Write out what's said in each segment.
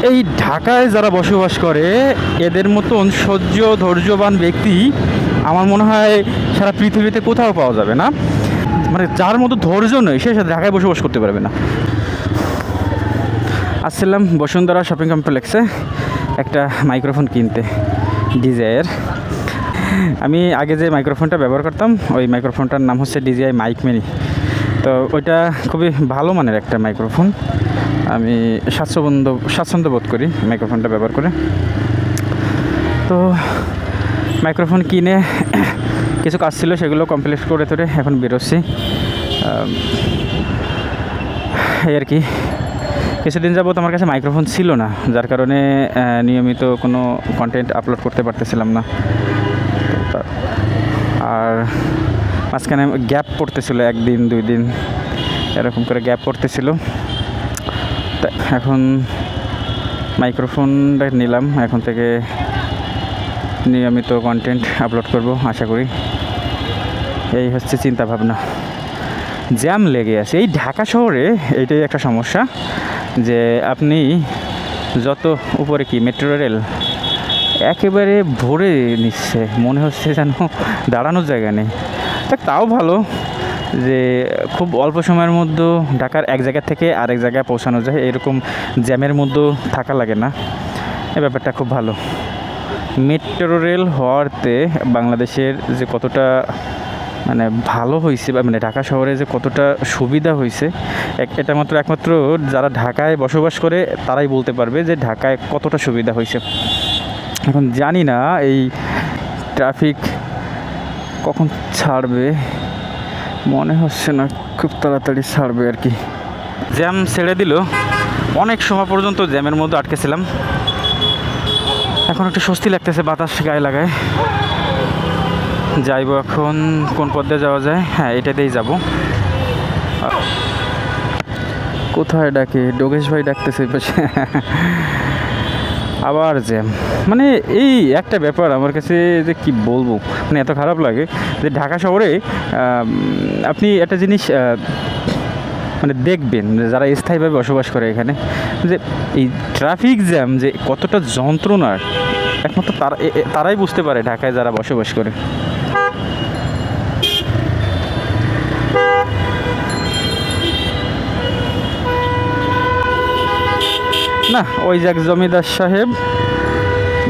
এই ঢাকায় যারা বসবাস করে এদের মতন ধৈর্যবান ব্যক্তি আমার মনে হয় সারা পৃথিবীতে কোথাও পাওয়া যাবে না। মানে যার মতো ধৈর্য নয় সে ঢাকায় বসবাস করতে পারবে না। আসছিলাম বসুন্ধরা শপিং কমপ্লেক্সে একটা মাইক্রোফোন কিনতে, ডিজাইয়ের। আমি আগে যে মাইক্রোফোনটা ব্যবহার করতাম ওই মাইক্রোফোনটার নাম হচ্ছে ডিজিআই মাইক মিনি। তো ওইটা খুবই ভালো মানের একটা মাইক্রোফোন। আমি স্বাচ্ছন্দ্য বোধ করি মাইক্রোফোনটা ব্যবহার করে। তো মাইক্রোফোন কিনে কিছু কাজ ছিল, সেগুলো কমপ্লিট করে এখন বেরোচ্ছি। এই আর কি। কিছুদিন যাবত আমার কাছে মাইক্রোফোন ছিল না, যার কারণে নিয়মিত কোনো কন্টেন্ট আপলোড করতে পারতেছিলাম না। আর মাঝখানে গ্যাপ পড়তেছিল, 1 দিন 2 দিন এরকম করে গ্যাপ পড়তেছিল। তা এখন মাইক্রোফোনটা নিলাম, এখন থেকে নিয়মিত কন্টেন্ট আপলোড করব আশা করি। এই হচ্ছে চিন্তা ভাবনা। জ্যাম লেগে আছে এই ঢাকা শহরে, এইটাই একটা সমস্যা যে আপনি যত উপরে কি মেট্রো রেল একেবারে ভরে নিচ্ছে, মনে হচ্ছে যেন দাঁড়ানোর জায়গা নেই। তাও ভালো যে খুব অল্প সময়ের মধ্যে ঢাকার এক জায়গা থেকে আরেক জায়গায় পৌঁছানো যায়, এরকম জ্যামের মধ্যেও থাকা লাগে না। এই ব্যাপারটা খুব ভালো। মেট্রো রেল হওয়াতে বাংলাদেশের যে কতটা মানে ভালো হয়েছে, বা মানে ঢাকা শহরে যে কতটা সুবিধা হয়েছে, এটা একমাত্র যারা ঢাকায় বসবাস করে তারাই বলতে পারবে যে ঢাকায় কতটা সুবিধা হয়েছে। এখন জানি না এই ট্রাফিক কখন ছাড়বে, মনে হচ্ছে না খুব তাড়াতাড়ি ছাড়বে আর কি। জ্যাম ছেড়ে দিল, অনেক সময় পর্যন্ত জ্যামের মধ্যে আটকেছিলাম। এখন একটু স্বস্তি লাগতেছে, বাতাস গায়ে লাগায়। যাইব এখন কোন পথে যাওয়া যায়? হ্যাঁ, এটা দিয়েই যাব। কোথায় ডাকে? ডোগেশ ভাই ডাকতেছে পাশে। আবার জ্যাম। মানে এই একটা ব্যাপার আমার কাছে যে কি বলবো, মানে এত খারাপ লাগে যে ঢাকা শহরে আপনি একটা জিনিস মানে দেখবেন যারা স্থায়ীভাবে বসবাস করে এখানে, যে এই ট্রাফিক জ্যাম যে কতটা যন্ত্রণার একমাত্র তারাই বুঝতে পারে ঢাকায় যারা বসবাস করে। না, ওই যে এক জমিদার সাহেব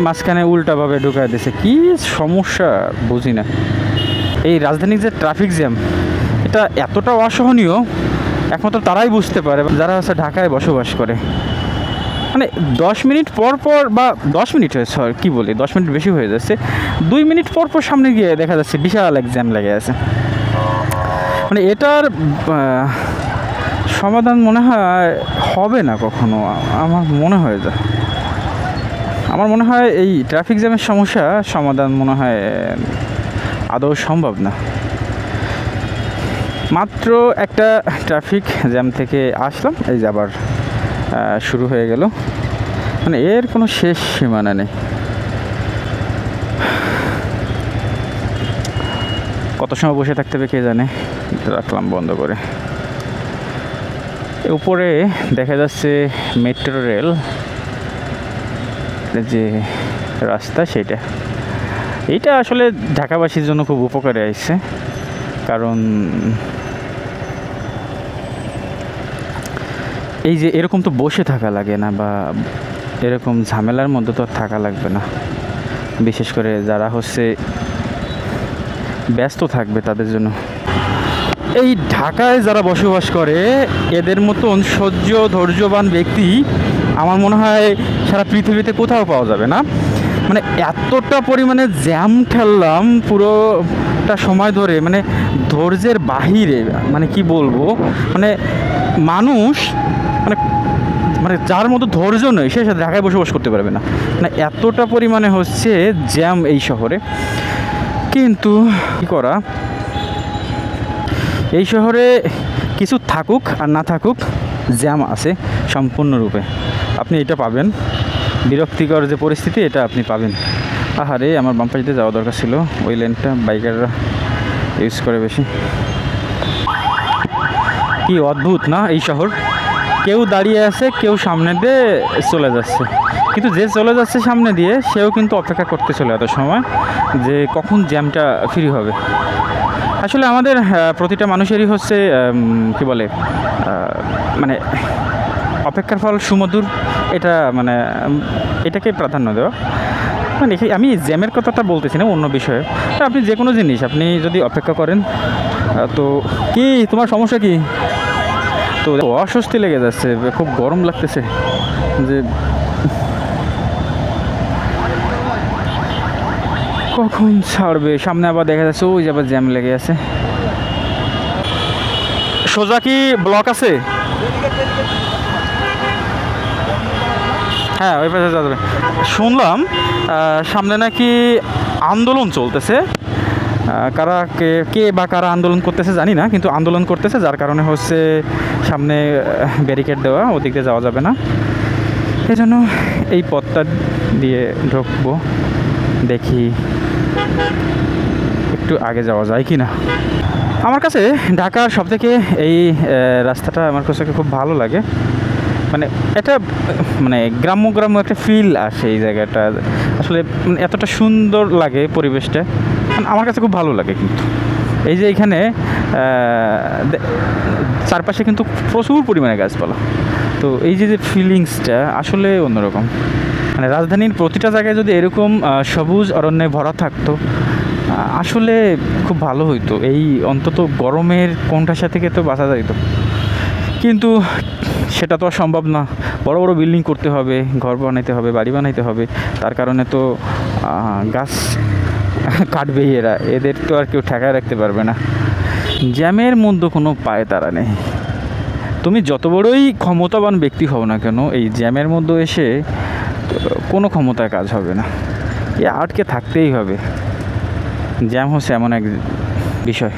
মাঝখানে উল্টাভাবে ঢুকায় দিয়েছে, কি সমস্যা বুঝি না। এই রাজধানীর যে ট্রাফিক জ্যাম, এটা এতটা অসহনীয় একমাত্র তারাই বুঝতে পারে যারা হচ্ছে ঢাকায় বসবাস করে। মানে 10 মিনিট পর পর, বা 10 মিনিট হয়েছে কি বলি, 10 মিনিট বেশি হয়ে যাচ্ছে, 2 মিনিট পর পর সামনে গিয়ে দেখা যাচ্ছে বিশাল এক জ্যাম লেগে আছে। মানে এটার সমাধান মনে হয় হবে না কখনো, আমার মনে হয় এই ট্রাফিক জ্যামের সমস্যা সমাধান মনে হয় আদৌ সম্ভব না। মাত্র একটা ট্রাফিক জ্যাম থেকে আসলাম, এই যে আবার শুরু হয়ে গেল। মানে এর কোনো শেষ সীমানা নেই। কত সময় বসে থাকতে হবে কে জানে। রাখলাম বন্ধ করে। উপরে দেখা যাচ্ছে মেট্রো রেল যে রাস্তা, এইটা আসলে ঢাকাবাসীর জন্য খুব উপকারে আসছে। কারণ এই যে এরকম তো বসে থাকা লাগে না, বা এরকম ঝামেলার মধ্যে তো থাকা লাগবে না। বিশেষ করে যারা হচ্ছে ব্যস্ত থাকবে তাদের জন্য। এই ঢাকায় যারা বসবাস করে এদের মতন ধৈর্যবান ব্যক্তি আমার মনে হয় সারা পৃথিবীতে কোথাও পাওয়া যাবে না। মানে এতটা পরিমাণে জ্যাম ঠেললাম পুরোটা সময় ধরে, মানে ধৈর্যের বাহিরে। মানে কি বলবো, মানে মানুষ মানে যার মতো ধৈর্য নয় সে ঢাকায় বসবাস করতে পারবে না। মানে এতটা পরিমাণে হচ্ছে জ্যাম এই শহরে। কিন্তু কী করা, এই শহরে কিছু থাকুক আর না থাকুক জ্যাম আছে সম্পূর্ণরূপে। আপনি এটা পাবেন, বিরক্তিকর যে পরিস্থিতি এটা আপনি পাবেন। আহারে, আমার বাম পাশে যাওয়া দরকার ছিল, ওই লেনটা বাইকাররা ইউজ করে বেশি। কি অদ্ভুত না এই শহর, কেউ দাঁড়িয়ে আছে, কেউ সামনে দিয়ে চলে যাচ্ছে, কিন্তু যে চলে যাচ্ছে সামনে দিয়ে সেও কিন্তু অপেক্ষা করতে চলে এত সময় যে কখন জ্যামটা ফ্রি হবে। আসলে আমাদের প্রতিটা মানুষেরই হচ্ছে কি বলে মানে অপেক্ষার ফল সুমধুর, এটা মানে এটাকে প্রাধান্য দেওয়া। মানে আমি জ্যামের কথাটা বলতেছি না, অন্য বিষয়ে। আপনি যে কোনো জিনিস আপনি যদি অপেক্ষা করেন তো কি তোমার সমস্যা কি? তো অস্বস্তি লেগে যাচ্ছে, খুব গরম লাগতেছে যে কখন ছাড়বে। সামনে আবার দেখা যাচ্ছে ওই যে আবার জ্যাম লেগে আছে। সোজা কি ব্লক আছে? হ্যাঁ, ওই পাশে যাবে। শুনলাম সামনে নাকি আন্দোলন চলতেছে। কারা কে বা কারা আন্দোলন করতেছে জানি না, কিন্তু আন্দোলন করতেছে, যার কারণে হচ্ছে সামনে ব্যারিকেড দেওয়া, ওদিক দিয়ে যাওয়া যাবে না। এই জন্য এই পথটা দিয়ে ঢুকবো, দেখি একটু আগে যাওয়া যায় কি না। আমার কাছে ঢাকার সবথেকে এই রাস্তাটা আমার কাছে খুব ভালো লাগে। মানে এটা মানে গ্রাম্য একটা ফিল আসে এই জায়গাটা, আসলে এতটা সুন্দর লাগে পরিবেশটা, আমার কাছে খুব ভালো লাগে। কিন্তু এই যে এখানে চারপাশে কিন্তু প্রচুর পরিমাণে গাছপালা, তো এই যে ফিলিংসটা আসলে অন্যরকম। মানে রাজধানীর প্রতিটা জায়গায় যদি এরকম সবুজ অরণ্যে ভরা থাকতো আসলে খুব ভালো হইতো। এই অন্তত গরমের কোণঠাসা থেকে তো বাঁচা যাইতো, কিন্তু সেটা তো আর সম্ভব না। বড় বড় বিল্ডিং করতে হবে, ঘর বানাইতে হবে, বাড়ি বানাইতে হবে, তার কারণে তো গাছ কাটবেই এরা, এদের তো আর কেউ ঠেকায় রাখতে পারবে না। জ্যামের মধ্যে কোনো পায় তারা নেই। তুমি যত বড়ই ক্ষমতাবান ব্যক্তি হও না কেন, এই জ্যামের মধ্যে এসে কোনো ক্ষমতায় কাজ হবে না, এ আটকে থাকতেই হবে। জ্যাম হচ্ছে এমন এক বিষয়।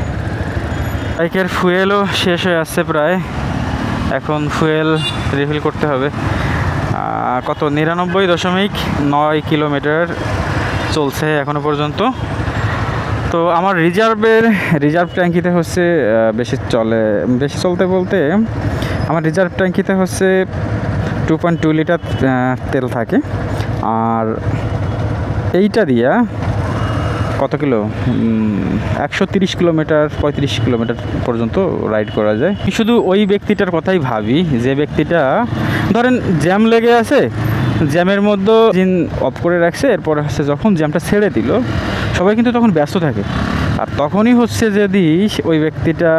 বাইকের ফুয়েলও শেষ হয়ে আসছে প্রায়, এখন ফুয়েল রিফিল করতে হবে। কত 99.9 কিলোমিটার চলছে এখনো পর্যন্ত। তো আমার রিজার্ভ ট্যাঙ্কিতে হচ্ছে বেশি চলতে বলতে আমার রিজার্ভ ট্যাঙ্কিতে হচ্ছে 2.2 লিটার তেল থাকে। আর এইটা দিয়া কত কিলো 130 কিলোমিটার 35 কিলোমিটার পর্যন্ত রাইড করা যায়। শুধু ওই ব্যক্তিটার কথাই ভাবি যে ব্যক্তিটা ধরেন জ্যাম লেগে আছে, জ্যামের মধ্যে ইঞ্জিন অফ করে রাখছে, এরপরে হচ্ছে যখন জ্যামটা ছেড়ে দিল সবাই কিন্তু তখন ব্যস্ত থাকে। আর তখনই হচ্ছে যদি ওই ব্যক্তিটা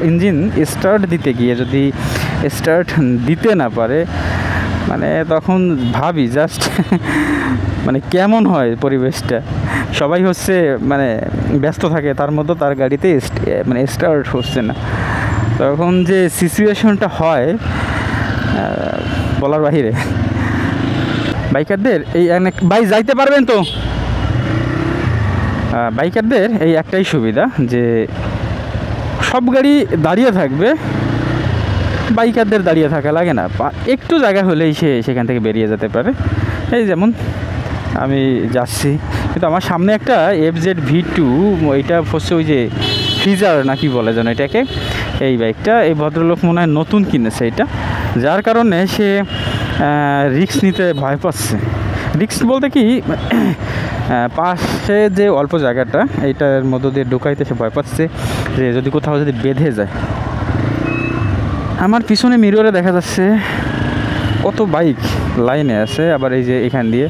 ইঞ্জিন স্টার্ট দিতে গিয়ে যদি স্টার্ট দিতে না পারে, মানে তখন ভাবি জাস্ট মানে কেমন হয় পরিবেশটা। সবাই হচ্ছে মানে ব্যস্ত থাকে, তার মধ্যে তার গাড়িতে মানে স্টার্ট হচ্ছে না, তখন যে সিচুয়েশনটা হয় বলার বাহিরে। বাইকারদের এই ভাই যাইতে পারবেন তো, বাইকারদের এই একটাই সুবিধা যে সব গাড়ি দাঁড়িয়ে থাকবে, বাইকারদের দাঁড়িয়ে থাকা লাগে না, একটু জায়গা হলেই সে সেখান থেকে বেরিয়ে যেতে পারে। এই যেমন আমি যাচ্ছি, কিন্তু আমার সামনে একটা FZ-V2, এইটা হচ্ছে ওই যে ফ্রিজার নাকি বলে যেন এটাকে, এই বাইকটা এই ভদ্রলোক মনে হয় নতুন কিনেছে এটা, যার কারণে সে রিস্ক নিতে ভয় পাচ্ছে। রিস্ক বলতে কি, পাশে যে অল্প জায়গাটা এইটার মধ্য দিয়ে ঢুকাইতে সে ভয় পাচ্ছে যে যদি কোথাও যদি বেঁধে যায়। আমার পিছনে মিররে দেখা যাচ্ছে কত বাইক লাইনে আছে, আবার এই যে এখান দিয়ে